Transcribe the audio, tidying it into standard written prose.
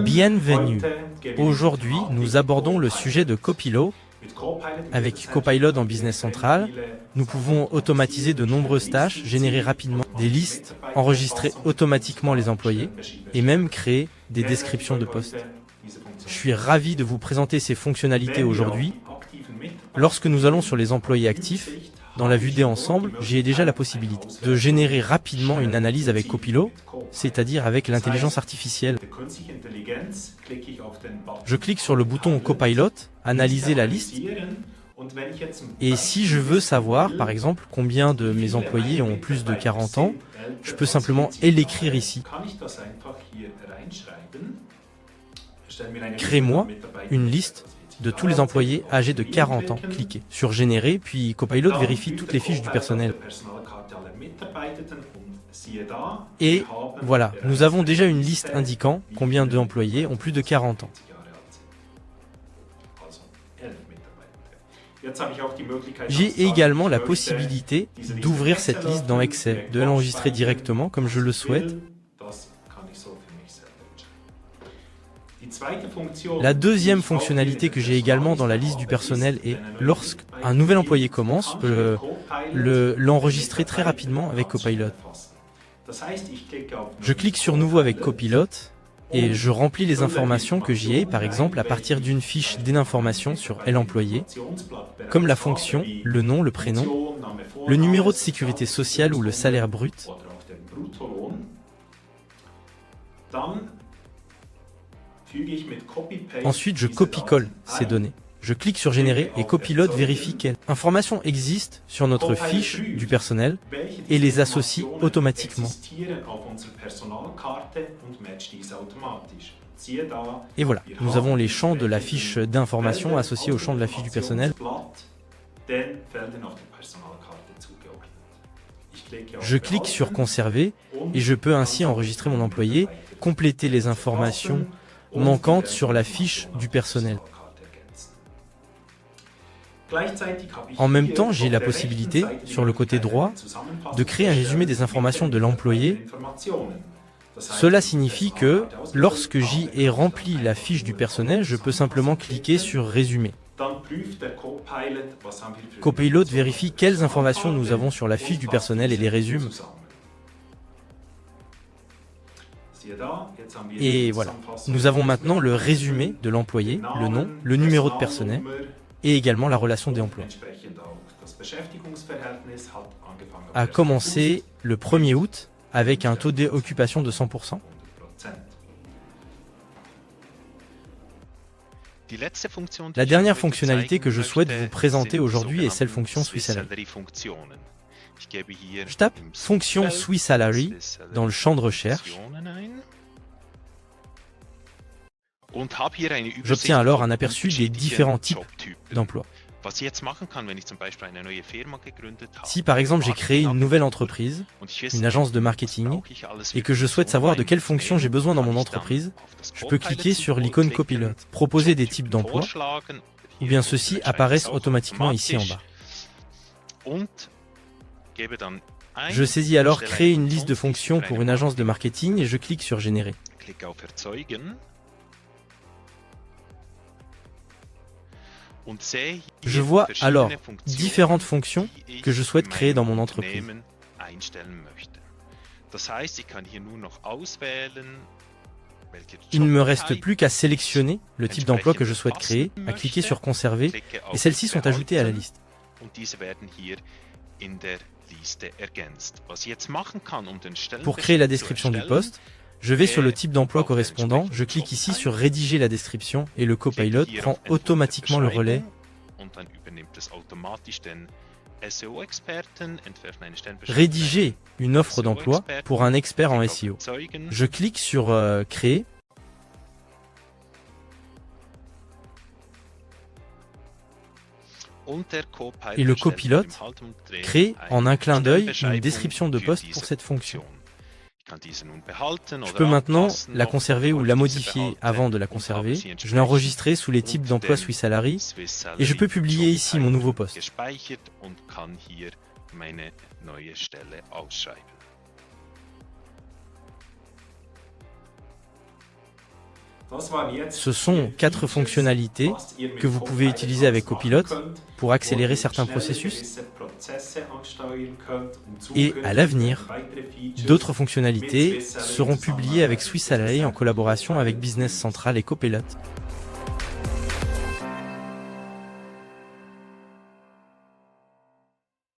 Bienvenue. Aujourd'hui, nous abordons le sujet de Copilot. Avec Copilot dans Business Central, nous pouvons automatiser de nombreuses tâches, générer rapidement des listes, enregistrer automatiquement les employés et même créer des descriptions de postes. Je suis ravi de vous présenter ces fonctionnalités aujourd'hui. Lorsque nous allons sur les employés actifs, dans la vue d'ensemble, j'ai déjà la possibilité de générer rapidement une analyse avec Copilot, c'est-à-dire avec l'intelligence artificielle. Je clique sur le bouton Copilot, analyser la liste, et si je veux savoir, par exemple, combien de mes employés ont plus de 40 ans, je peux simplement l'écrire ici. Crée-moi une liste de tous les employés âgés de 40 ans. Cliquez sur Générer, puis Copilot vérifie toutes les fiches du personnel. Et voilà, nous avons déjà une liste indiquant combien d'employés ont plus de 40 ans. J'ai également la possibilité d'ouvrir cette liste dans Excel, de l'enregistrer directement comme je le souhaite. La deuxième fonctionnalité que j'ai également dans la liste du personnel est lorsqu'un nouvel employé commence, l'enregistrer très rapidement avec Copilot. Je clique sur Nouveau avec Copilot et je remplis les informations que j'y ai, par exemple à partir d'une fiche d'information sur l'employé, comme la fonction, le nom, le prénom, le numéro de sécurité sociale ou le salaire brut. Ensuite, je copie-colle ces données. Je clique sur Générer et Copilot vérifie quelles informations existent sur notre fiche du personnel et les associe automatiquement. Et voilà, nous avons les champs de la fiche d'information associés au champ de la fiche du personnel. Je clique sur Conserver et je peux ainsi enregistrer mon employé, compléter les informations manquantes sur la fiche du personnel. En même temps, j'ai la possibilité, sur le côté droit, de créer un résumé des informations de l'employé. Cela signifie que, lorsque j'y ai rempli la fiche du personnel, je peux simplement cliquer sur Résumer. Copilot vérifie quelles informations nous avons sur la fiche du personnel et les résume. Et voilà, nous avons maintenant le résumé de l'employé, le nom, le numéro de personnel et également la relation des emplois. A commencé le 1er août avec un taux d'occupation de 100%. La dernière fonctionnalité que je souhaite vous présenter aujourd'hui est celle fonction SwiSalary. Je tape fonction SwiSalary dans le champ de recherche. J'obtiens alors un aperçu des différents types d'emplois. Si par exemple j'ai créé une nouvelle entreprise, une agence de marketing, et que je souhaite savoir de quelles fonctions j'ai besoin dans mon entreprise, je peux cliquer sur l'icône Copilot, proposer des types d'emplois, ou bien ceux-ci apparaissent automatiquement ici en bas. Je saisis alors Créer une liste de fonctions pour une agence de marketing et je clique sur Générer. Je vois alors différentes fonctions que je souhaite créer dans mon entreprise. Il ne me reste plus qu'à sélectionner le type d'emploi que je souhaite créer, à cliquer sur Conserver, et celles-ci sont ajoutées à la liste. Pour créer la description du poste, je vais sur le type d'emploi correspondant, je clique ici sur Rédiger la description et le Copilot prend automatiquement le relais. Rédiger une offre d'emploi pour un expert en SEO. Je clique sur Créer. Et le Copilot crée en un clin d'œil une description de poste pour cette fonction. Je peux maintenant la conserver ou la modifier avant de la conserver. Je l'ai enregistrée sous les types d'emploi SwiSalary et je peux publier ici mon nouveau poste. Ce sont 4 fonctionnalités que vous pouvez utiliser avec Copilot pour accélérer certains processus. Et à l'avenir, d'autres fonctionnalités seront publiées avec Swiss Alley en collaboration avec Business Central et Copilot.